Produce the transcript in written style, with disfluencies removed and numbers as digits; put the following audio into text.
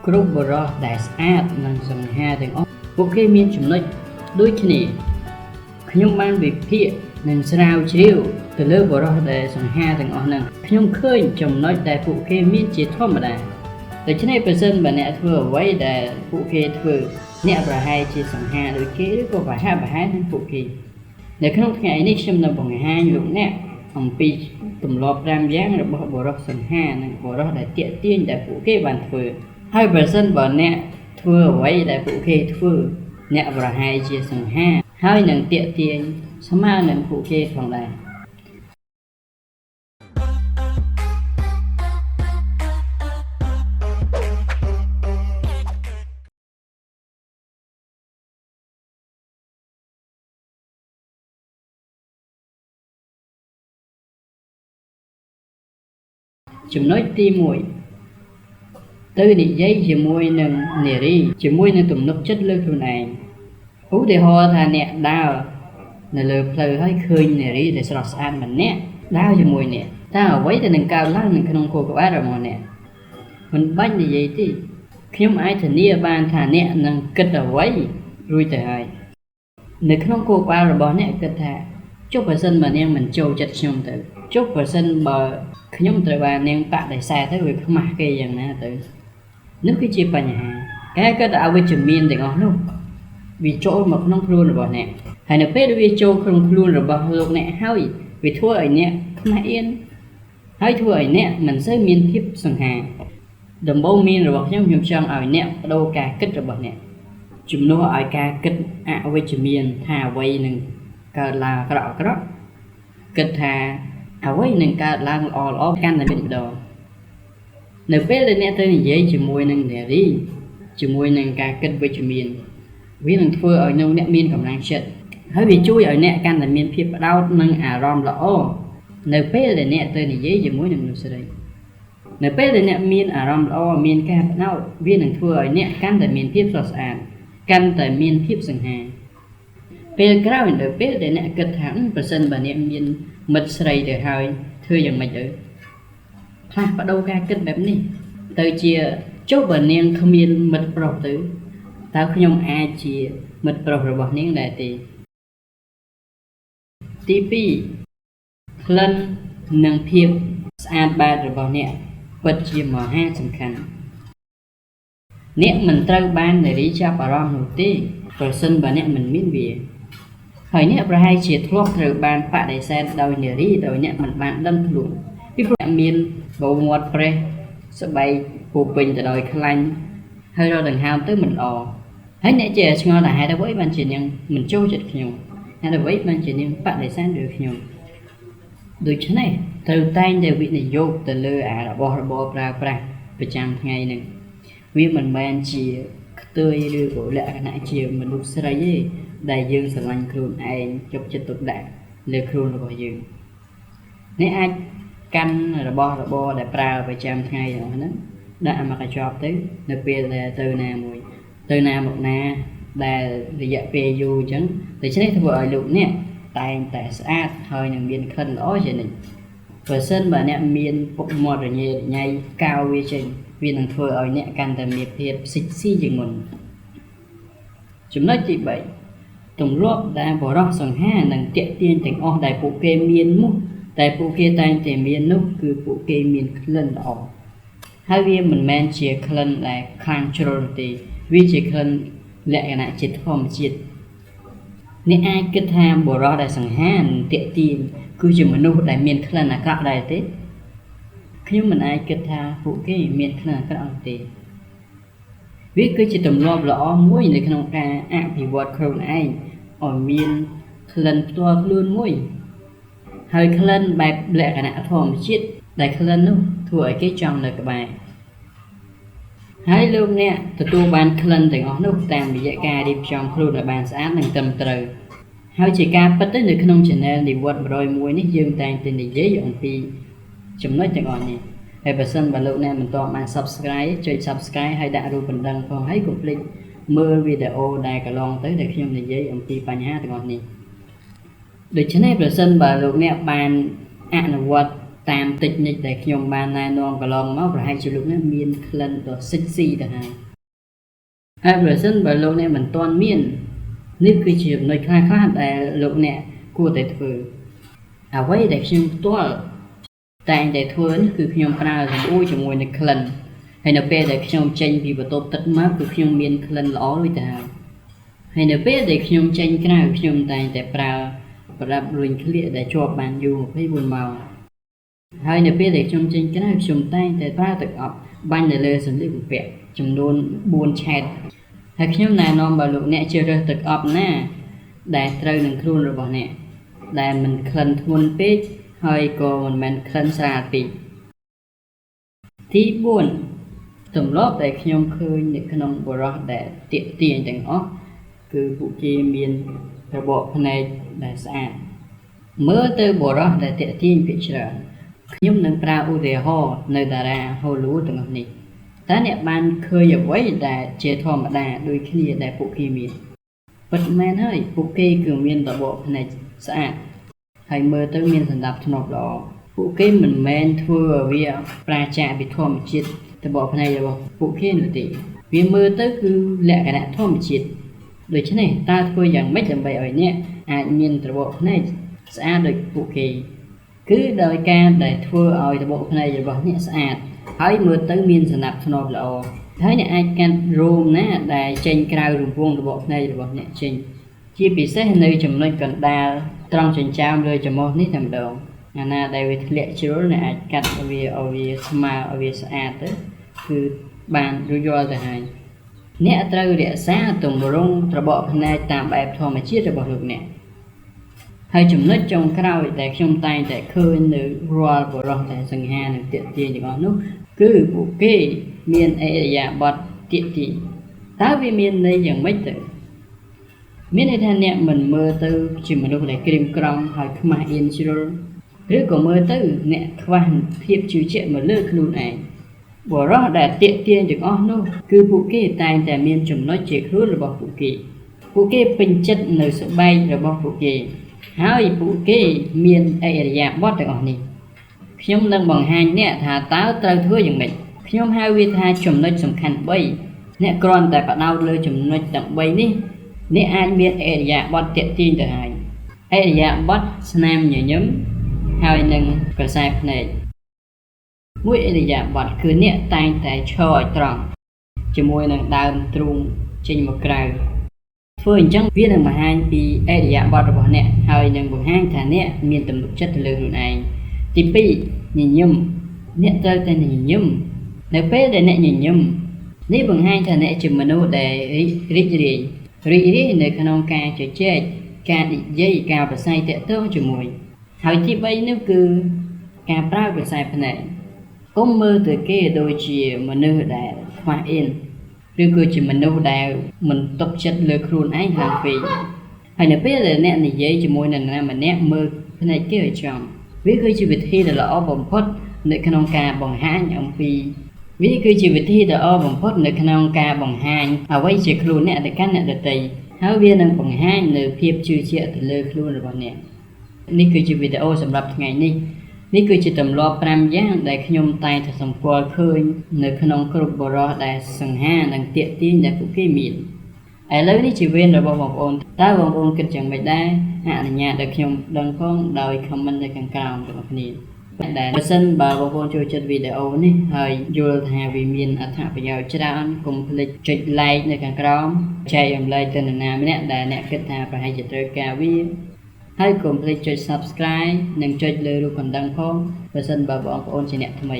គ្រប់បរិសុទ្ធដែលស្អាតនិងសង្ហាទាំងអស់ពួកគេមានចំណុចដូចគ្នាខ្ញុំបានវិភាគនិងស្រាវជ្រាវទៅលើបរិសុទ្ធដែលសង្ហាទាំងអស់ហ្នឹងខ្ញុំឃើញចំណុចដែលពួកគេមានជាធម្មតាដូច្នេះប្រសិនបើអ្នកធ្វើអ្វីដែលពួកគេធ្វើអ្នកប្រហែលជាសង្ហាដូចគេឬក៏ប្រហែលនឹងពួកគេនៅក្នុងថ្ងៃនេះខ្ញុំនឹងបង្ហាញលោកអ្នកអំពីទម្លាប់5យ៉ាងរបស់បរិសុទ្ធសង្ហានិងបរិសុទ្ធដែលទាក់ទាញដែលពួកគេបានធ្វើហើយប្រសិនបើអ្នកធ្វើអ្វីដែលពួកគេធ្វើអ្នកប្រហែលជាសង្ហាហើយនឹងទាក់ទាញស្មើនឹងពួកគេផងដែរចំណុចទី1ទៅនិយាយជាមួយនឹងនារីជាមួយនឹងទំនុកចិត្តលើខ្លួនឯងឧទាហរណ៍ថាអ្នកដើរនៅលើផ្លូវហើយឃើញនារីដែលស្រស់ស្អាតម្នាក់ដើរជាមួយអ្នកតើអ្វីដែលនឹងកើតឡើងនៅក្នុងខួរក្បាលរបស់អ្នកមិនបាច់និយាយទេខ្ញុំអាចធានាបានថាអ្នកនឹងគិតអ្វីរួចទៅហើយនៅក្នុងខួរក្បាលរបស់អ្នកគិតថាចុះបើសិនបើនាងមិនចូលចិត្តខ្ញុំទៅចុះបើសិនបើខ្ញុំត្រូវបាននាងបដិសេធទៅវាខ្មាស់គេយ៉ាងណាទៅនោះគឺជាបញ្ហាការគិតអវិជ្ជមានទាំងអស់នោះវាចូលមកក្នុងខ្លួនរបស់អ្នកហើយនៅពេលដែលវាចូលក្នុងខ្លួនរបស់លោកអ្នកហើយវាធ្វើឲ្យអ្នកខ្មាស់អៀនហើយធ្វើឲ្យអ្នកមិនសូវមានភាពសង្ហាដំបូងមានរបស់ខ្ញុំចង់ឲ្យអ្នកបដូរការគិតរបស់អ្នកជំនួសឲ្យការគិតអវិជ្ជមានថាអ្វីនឹងកើតឡើងអាក្រក់គិតថាអ្វីនឹងកើតឡើងល្អកាន់តែមានម្ដងនៅពេលដែលអ្នកទៅនិយាយជាមួយនឹងនារីជាមួយនឹងការគិតវិជ្ជមានវានឹងធ្វើឲ្យអ្នកមានកម្លាំងចិត្តហើយវាជួយឲ្យអ្នកកាន់តែមានភាពផ្ដោតនិងអារម្មណ៍ល្អនៅពេលដែលអ្នកទៅនិយាយជាមួយនឹងមនុស្សស្រីនៅពេលដែលអ្នកមានអារម្មណ៍ល្អមានការផ្ដោតវានឹងធ្វើឲ្យអ្នកកាន់តែមានភាពស្រស់ស្អាតកាន់តែមានភាពសង្ហាពេលក្រោយនៅពេលដែលអ្នកគិតថាប្រសិនបើអ្នកមានមិត្តស្រីទៅហើយធ្វើយ៉ាងម៉េចទៅផ្លាស់ប្ដូរការគិតបែបនេះទៅជាចុះបើនាងគ្មានមិត្តប្រុសទៅតើខ្ញុំអាចជាមិត្តប្រុសរបស់នាងដែរទេទី2ក្លិននិងភាពស្អាតបាតរបស់អ្នកពិតជាមហាសំខាន់អ្នកមិនត្រូវបាននារីចាប់អារម្មណ៍នោះទេប្រសិនបើអ្នកមិនមានវាហើយអ្នកប្រហែលជាធ្លាប់ត្រូវបានបដិសេធដោយនារីដោយអ្នកមិនបានដឹងខ្លួនពីព្រោះអ្នកមានបោមាត់ប្រេះស្បែកពោពេញទៅដោយខ្លាញ់ហើយរកដង្ហើមទៅមិនល្អហើយអ្នកជាឆ្ងល់ថាហេតុអ្វីបានជានាងមិនចូលចិត្តខ្ញុំហេតុអ្វីបានជានាងបដិសេធលើខ្ញុំដូច្នេះត្រូវតែងតែវិនិយោគទៅលើរបស់របរប្រើប្រាស់ប្រចាំថ្ងៃនឹងវាមិនមែនជាខ្ទើយឬក៏លក្ខណៈជាមនុស្សស្រីទេដែលយើងស្រឡាញ់ខ្លួនឯងយកចិត្តទុកដាក់លើខ្លួនរបស់យើងអ្នកអាចកាន់របស់របរដែលប្រើប្រចាំថ្ងៃរបស់ហ្នឹងដាក់មកកញ្ចប់ទៅនៅពេលដែលទៅណាមួយទៅណាមកណាដែលរយៈពេលយូរអញ្ចឹងដូច្នេះធ្វើឲ្យលោកអ្នកតែងតែស្អាតហើយនឹងមានក្លិនល្អជានិច្ចបើសិនបើអ្នកមានពុកមាត់រញ៉េរញ៉ៃកៅវាចេញវានឹងធ្វើឲ្យអ្នកកាន់តែមានភាពស៊ីស៊ីជាងមុនចំណុចទី3ទម្លាប់ដែលបរិសុទ្ធសង្ហានិងទាក់ទាញទាំងអស់ដែលពួកគេមាននោះតែពួកគេតែងតែមាននោះគឺពួកគេមានក្លិនល្អហើយវាមិនមែនជាក្លិនដែលខ្លាំងជ្រុលទេវាជាក្លិនលក្ខណៈជាធម្មជាតិអ្នកអាចគិតថាបរិសុទ្ធដែលសង្ហានិងទាក់ទាញគឺជាមនុស្សដែលមានក្លិនអាក្រក់ដែរទេខ្ញុំមិនអាចគិតថាពួកគេមានក្លិនអាក្រក់ទេវាគឺជាទម្លាប់ល្អមួយនៅក្នុងការអភិវឌ្ឍខ្លួនឯងឲ្យមានក្លិនផ្ទាល់ខ្លួនមួយហើយក្លិនបែបលក្ខណៈធម្មជាតិដែលក្លិននោះធ្វើឲ្យគេចង់នៅក្បែរហើយលោកអ្នកទទួលបានក្លិនទាំងអស់នោះតាមរយៈការរៀបចំខ្លួនឲ្យបានស្អាតនិងត្រឹមត្រូវហើយជាការពិតទៅនៅក្នុង Channel និវត្តន៍101នេះយើងតែងតែនិយាយអំពីចំណុចទាំងអស់នេះហើយបើសិនបើលោកអ្នកមិនទាន់បាន Subscribe ចុច Subscribe ហើយដាក់រូបបណ្ដឹងផងហើយកុំភ្លេចមើលវីដេអូដែលកន្លងទៅដែលខ្ញុំនិយាយអំពីបញ្ហាទាំងអស់នេះដូច្នេះប្រសិនបើលោកអ្នកបានអនុវត្ត តាមតិចនិចដែលខ្ញុំបានណែនាំកន្លងមកប្រហែលជាលោកអ្នកមានក្លិនដ៏សិចស៊ីទៅហើយប្រសិនបើលោកអ្នកមិនទាន់មាននេះគឺជាចំណុចខ្លះៗដែលលោកអ្នកគួរតែធ្វើអ្វីដែលខ្ញុំផ្ទាល់តែងតែធ្វើនេះគឺខ្ញុំប្រើសម្អួរជាមួយនឹងក្លិនហើយនៅពេលដែលខ្ញុំចេញពីបន្ទប់ទឹកមកគឺខ្ញុំមានក្លិនល្អរួចទៅហើយនៅពេលដែលខ្ញុំចេញក្រៅខ្ញុំតែងតែប្រើប្រដាប់រុញក្លៀកដែលជាប់បានយូរ24ម៉ោងហើយនៅពេលដែលខ្ញុំចេញក្រៅខ្ញុំតែងតែប្រើទឹកអប់បាញ់នៅលើសម្លៀកបំពាក់ចំនួន4ឆែតហើយខ្ញុំណែនាំបើលោកអ្នកជ្រើសរើសទឹកអប់ណាដែលត្រូវនឹងខ្លួនរបស់អ្នកដែលមិនក្លិនធ្ងន់ពេកហើយក៏មិនមែនក្លិនស្រាលពេកទី4ទម្លាប់ដែលខ្ញុំឃើញនៅក្នុងបរិសុទ្ធដែលទាក់ទាញទាំងអស់គឺពួកគេមានរបបភ្នែកដែលស្អាតមើលទៅបរិសុទ្ធដែលទាក់ទាញភាគច្រើនខ្ញុំនឹងប្រើឧទាហរណ៍នៅតារា Hollywood ទាំងអស់នេះតើអ្នកបានឃើញអ្វីដែលជាធម្មតាដូចគ្នាដែលពួកគេមានពិតមែនហើយពួកគេគឺមានរបបភ្នែកស្អាតហើយមើលទៅមានសណ្ដាប់ធ្នាប់ល្អពួកគេមិនមែនធ្វើឲ្យវាប្រាចាកពីធម្មជាតិរបបភ្នែករបស់ពួកគេនោះទេវាមើលទៅគឺលក្ខណៈធម្មជាតិដូច្នេះតើធ្វើយ៉ាងម៉េចដើម្បីឲ្យអ្នកអាចមានរបបភ្នែកស្អាតដូចពួកគេគឺដោយការដែលធ្វើឲ្យរបបភ្នែករបស់អ្នកស្អាតហើយមើលទៅមានសណ្ដាប់ធ្នាប់ល្អហើយអ្នកអាចកាត់រោមណាដែលចេញក្រៅរង្វង់របបភ្នែករបស់អ្នកចេញជាពិសេសនៅចំណុចកណ្ដាលត្រង់ចិញ្ចើមលើច្រមុះនេះតែម្ដងអាណាដែលវាធ្លាក់ជ្រុលអ្នកអាចកាត់វាឲ្យវាស្មើឲ្យវាស្អាតទៅគឺបានរួចរាល់ទៅហើយអ្នកត្រូវរក្សាទម្រង់របបភ្នែកតាមបែបធម្មជាតិរបស់លោកអ្នកហើយចំណុចចុងក្រោយដែលខ្ញុំតែងតែឃើញនៅរាល់បរិសុទ្ធដែលសង្ហានិងទាក់ទាញទាំងអស់នោះគឺពួកគេមានឥរិយាបថទាក់ទាញតើវាមានន័យយ៉ាងម៉េចទៅមានន័យថាអ្នកមិនមើលទៅជាមនុស្សដែលក្រៀមក្រំហើយខ្មាស់អៀនជ្រុលឬក៏មើលទៅអ្នកខ្វះភាពជឿជាក់មកលើខ្លួនឯងបរិសុទ្ធដែលទាក់ទាញទាំងអស់នោះគឺពួកគេតែងតែមានចំណុចជាខ្លួនរបស់ពួកគេពេញចិត្តនៅស្បែករបស់ពួកគេហើយពួកគេមានឥរិយាបថទាំងអស់នេះខ្ញុំនឹងបង្ហាញអ្នកថាតើត្រូវធ្វើយ៉ាងម៉េចខ្ញុំហៅវាថាចំណុចសំខាន់3អ្នកគ្រាន់តែផ្ដោតលើចំណុចទាំង3នេះអ្នកអាចមានឥរិយាបថទាក់ទាញទៅហើយឥរិយាបថស្នាមញញឹមហើយនឹងក្រសែភ្នែកមួយឥរិយាបថគឺអ្នកតែងតែឈរឲ្យត្រង់ជាមួយនឹងដើមទ្រូងចេញមកក្រៅធ្វើអញ្ចឹងវានឹងបង្ហាញពីឥរិយាបថរបស់អ្នកហើយនឹងបង្ហាញថាអ្នកមានទំនុកចិត្តទៅលើខ្លួនឯងទី2ញញឹមអ្នកត្រូវតែញញឹមនៅពេលដែលអ្នកញញឹមនេះបង្ហាញថាអ្នកជាមនុស្សដែលរីករាយនៅក្នុងការជជែកការនិយាយការប្រស័យទាក់ទងជាមួយហើយទី3នោះគឺការប្រើភាសាភ្នែកកុំមើលទៅគេដូចជាមនុស្សដែលខ្វះអៀនឬក៏ជាមនុស្សដែលមិនទុកចិត្តលើខ្លួនឯងខ្លាំងពេកហើយនៅពេលដែលអ្នកនិយាយជាមួយនរណាម្នាក់មើលភ្នែកគេឲ្យចំវាគឺជាវិធីដ៏ល្អបំផុតនៅក្នុងការបង្ហាញអ្វីជាខ្លួនអ្នកទៅកាន់អ្នកដទៃហើយវានឹងបង្ហាញនៅភាពជឿជាក់ទៅលើខ្លួនរបស់អ្នកនេះគឺជាវីដេអូសម្រាប់ថ្ងៃនេះនេះគឺជាទម្លាប់5យ៉ាងដែលខ្ញុំតែងតែសម្គាល់ឃើញនៅក្នុងគ្រប់បរិសុទ្ធដែលសង្ហានិងទាក់ទាញដែលពួកគេមានឥឡូវនេះជាវេនរបស់បងប្អូនតើបងប្អូនគិតយ៉ាងម៉េចដែរអនុញ្ញាតឲ្យខ្ញុំដឹងផងដោយ comment នៅខាងក្រោមទាំងអស់គ្នាដែលបើសិនបើបងប្អូនចូលចិត្តវីដេអូនេះហើយយល់ថាវាមានអត្ថប្រយោជន៍ច្រើនកុំភ្លេចចុច like នៅខាងក្រោមចែករំលែកទៅនរណាម្នាក់ដែលអ្នកគិតថាប្រហែលជាត្រូវការវាហើយកុំភ្លេចចុច subscribe និងចុចលើរូបកណ្ដឹងផងបើសិនបើបងប្អូនជាអ្នកថ្មី